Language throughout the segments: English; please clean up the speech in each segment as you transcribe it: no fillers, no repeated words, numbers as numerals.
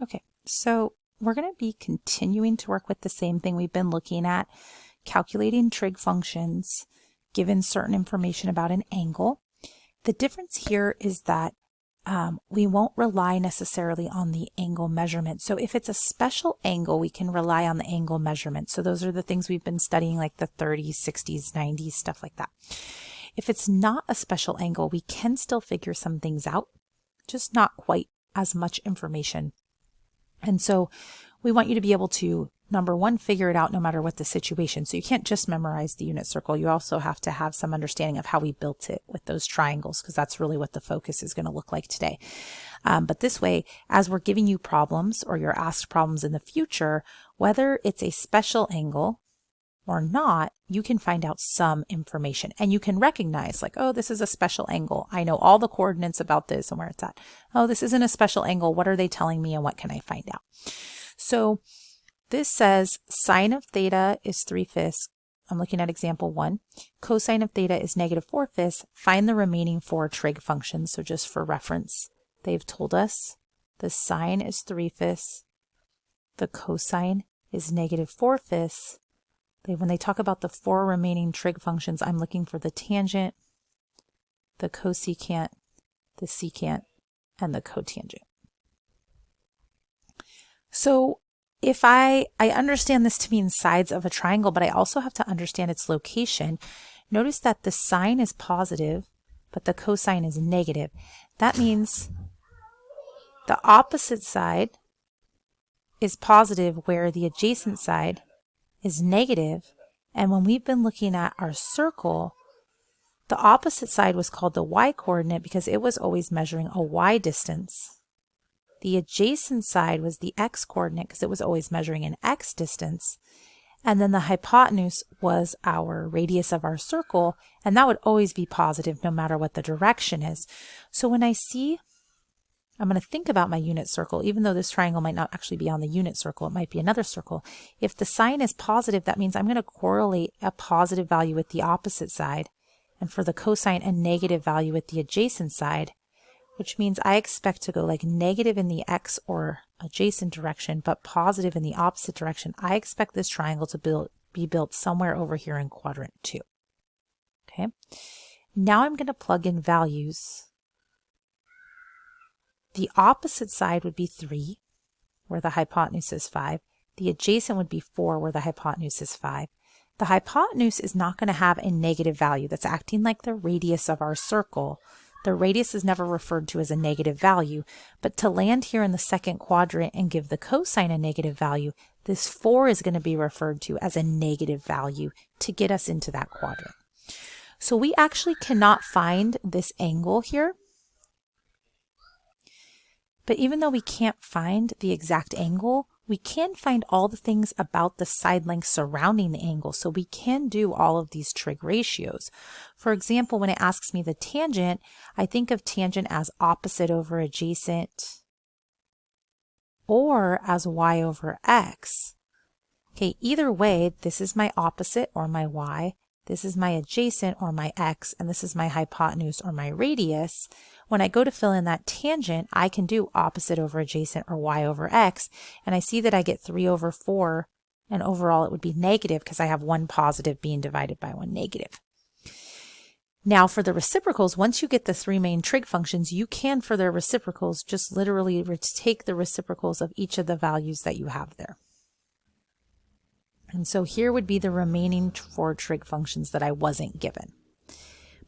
Okay, so we're going to be continuing to work with the same thing we've been looking at, calculating trig functions given certain information about an angle. The difference here is that we won't rely necessarily on the angle measurement. So if it's a special angle, we can rely on the angle measurement. So those are the things we've been studying, like the 30s, 60s, 90s, stuff like that. If it's not a special angle, we can still figure some things out, just not quite as much information. And so we want you to be able to, number one, figure it out no matter what the situation. So you can't just memorize the unit circle. You also have to have some understanding of how we built it with those triangles, because that's really what the focus is going to look like today. But this way, as we're giving you problems or you're asked problems in the future, whether it's a special angle or not, you can find out some information and you can recognize, like, oh, this is a special angle. I know all the coordinates about this and where it's at. Oh, this isn't a special angle. What are they telling me and what can I find out? So this says sine of theta is 3/5. I'm looking at example 1. Cosine of theta is -4/5. Find the remaining 4 trig functions. So just for reference, they've told us the sine is 3/5. The cosine is -4/5. When they talk about the 4 remaining trig functions, I'm looking for the tangent, the cosecant, the secant, and the cotangent. So if I understand this to mean sides of a triangle, but I also have to understand its location. Notice that the sine is positive, but the cosine is negative. That means the opposite side is positive where the adjacent side is negative. And when we've been looking at our circle, the opposite side was called the y-coordinate because it was always measuring a y distance. The adjacent side was the x-coordinate because it was always measuring an x distance. And then the hypotenuse was our radius of our circle, and that would always be positive no matter what the direction is. So when I see, I'm going to think about my unit circle, even though this triangle might not actually be on the unit circle, it might be another circle. If the sine is positive, that means I'm going to correlate a positive value with the opposite side, and for the cosine, a negative value with the adjacent side, which means I expect to go like negative in the x or adjacent direction, but positive in the opposite direction. I expect this triangle to be built somewhere over here in quadrant 2. Okay. Now I'm going to plug in values. The opposite side would be 3, where the hypotenuse is 5. The adjacent would be 4, where the hypotenuse is 5. The hypotenuse is not going to have a negative value. That's acting like the radius of our circle. The radius is never referred to as a negative value, but to land here in the second quadrant and give the cosine a negative value, this 4 is going to be referred to as a negative value to get us into that quadrant. So we actually cannot find this angle here. But even though we can't find the exact angle, we can find all the things about the side length surrounding the angle. So we can do all of these trig ratios. For example, when it asks me the tangent, I think of tangent as opposite over adjacent or as y over x. Okay, either way, this is my opposite or my y. This is my adjacent or my x, and this is my hypotenuse or my radius. When I go to fill in that tangent, I can do opposite over adjacent or y over x, and I see that I get 3 over 4, and overall it would be negative because I have one positive being divided by one negative. Now for the reciprocals, once you get the 3 main trig functions, you can, for their reciprocals, just literally take the reciprocals of each of the values that you have there. And so here would be the remaining 4 trig functions that I wasn't given.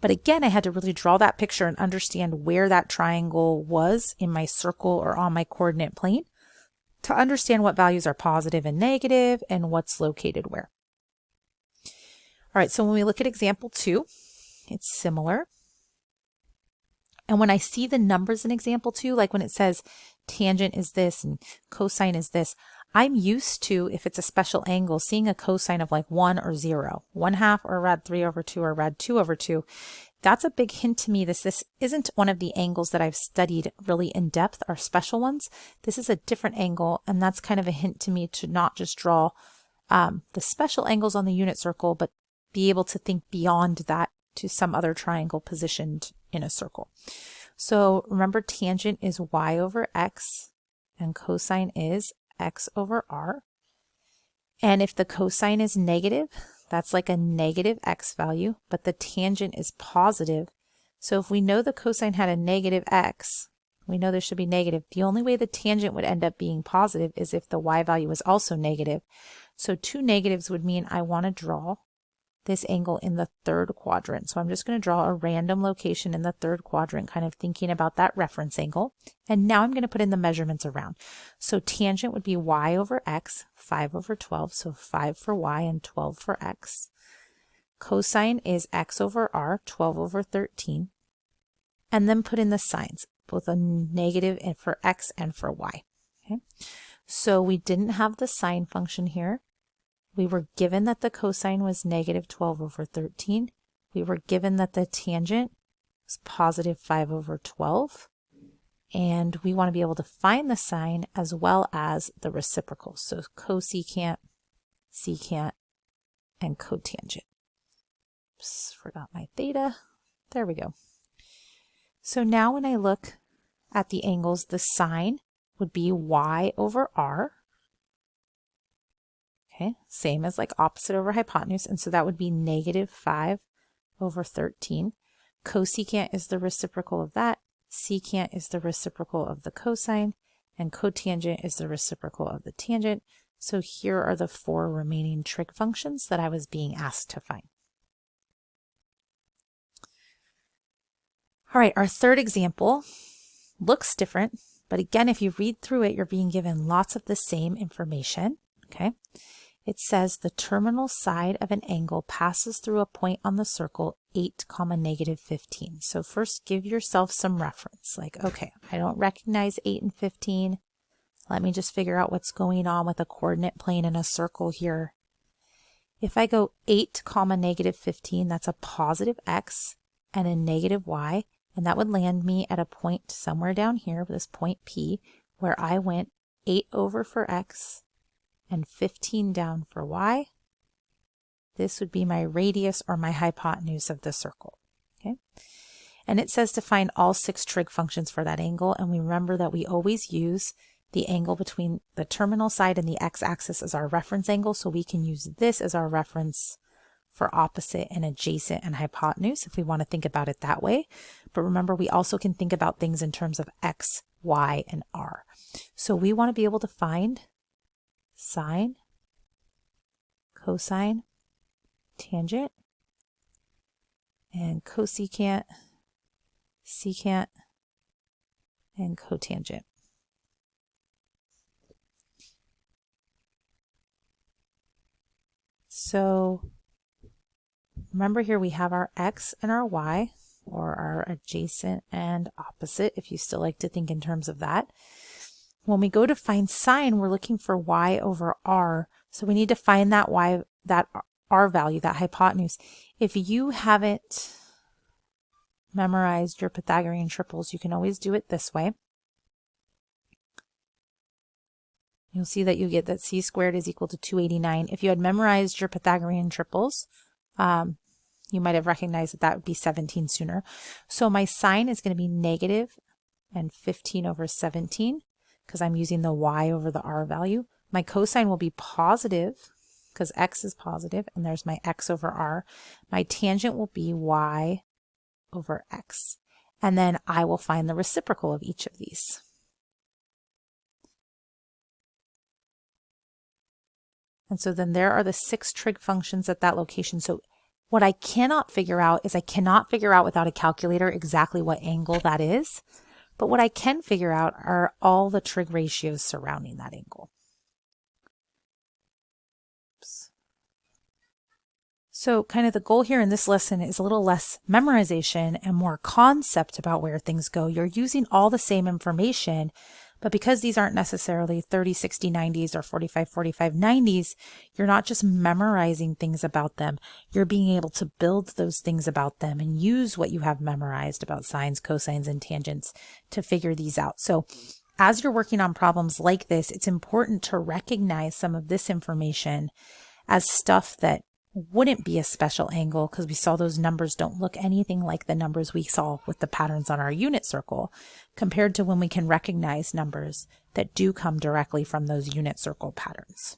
But again, I had to really draw that picture and understand where that triangle was in my circle or on my coordinate plane to understand what values are positive and negative and what's located where. All right, so when we look at example 2, it's similar. And when I see the numbers in example 2, like when it says tangent is this and cosine is this, I'm used to, if it's a special angle, seeing a cosine of like 1 or 0, 1/2 or rad 3 over 2 or rad 2 over 2. That's a big hint to me that this isn't one of the angles that I've studied really in depth, our special ones. This is a different angle, and that's kind of a hint to me to not just draw the special angles on the unit circle, but be able to think beyond that to some other triangle positioned in a circle. So remember, tangent is y over x, and cosine is x over r. And if the cosine is negative, that's like a negative x value, but the tangent is positive. So if we know the cosine had a negative x, we know there should be negative. The only way the tangent would end up being positive is if the y value is also negative. So two negatives would mean I want to draw this angle in the third quadrant. So I'm just going to draw a random location in the third quadrant, kind of thinking about that reference angle. And now I'm going to put in the measurements around. So tangent would be y over x, 5 over 12, so 5 for y and 12 for x. Cosine is x over r, 12 over 13. And then put in the signs, both a negative for x and for y. Okay. So we didn't have the sine function here. We were given that the cosine was negative 12 over 13. We were given that the tangent was positive 5 over 12. And we want to be able to find the sine as well as the reciprocal. So cosecant, secant, and cotangent. Oops, forgot my theta. There we go. So now when I look at the angles, the sine would be y over r. Okay, same as like opposite over hypotenuse, and so that would be negative 5 over 13. Cosecant is the reciprocal of that, secant is the reciprocal of the cosine, and cotangent is the reciprocal of the tangent. So here are the 4 remaining trig functions that I was being asked to find. All right, our third example looks different, but again, if you read through it, you're being given lots of the same information, okay? It says the terminal side of an angle passes through a point on the circle 8, negative 15. So first give yourself some reference. Like, okay, I don't recognize 8 and 15. Let me just figure out what's going on with a coordinate plane in a circle here. If I go 8, negative 15, that's a positive x and a negative y. And that would land me at a point somewhere down here, this point P, where I went 8 over for x and 15 down for y. This would be my radius or my hypotenuse of the circle. Okay, and it says to find all 6 trig functions for that angle, and we remember that we always use the angle between the terminal side and the x-axis as our reference angle, so we can use this as our reference for opposite and adjacent and hypotenuse if we want to think about it that way. But remember, we also can think about things in terms of x, y, and r. So we want to be able to find sine, cosine, tangent, and cosecant, secant, and cotangent. So remember here we have our x and our y, or our adjacent and opposite, if you still like to think in terms of that. When we go to find sine, we're looking for y over r. So we need to find that y, that r value, that hypotenuse. If you haven't memorized your Pythagorean triples, you can always do it this way. You'll see that you get that c squared is equal to 289. If you had memorized your Pythagorean triples, you might have recognized that that would be 17 sooner. So my sine is going to be negative and 15 over 17 because I'm using the y over the r value. My cosine will be positive because x is positive, and there's my x over r. My tangent will be y over x. And then I will find the reciprocal of each of these. And so then there are the 6 trig functions at that location. So what I cannot figure out is I cannot figure out without a calculator exactly what angle that is. But what I can figure out are all the trig ratios surrounding that angle. Oops. So kind of the goal here in this lesson is a little less memorization and more concept about where things go. You're using all the same information, but because these aren't necessarily 30, 60, 90s or 45, 45, 90s, you're not just memorizing things about them. You're being able to build those things about them and use what you have memorized about sines, cosines, and tangents to figure these out. So as you're working on problems like this, it's important to recognize some of this information as stuff that wouldn't be a special angle because we saw those numbers don't look anything like the numbers we saw with the patterns on our unit circle, compared to when we can recognize numbers that do come directly from those unit circle patterns.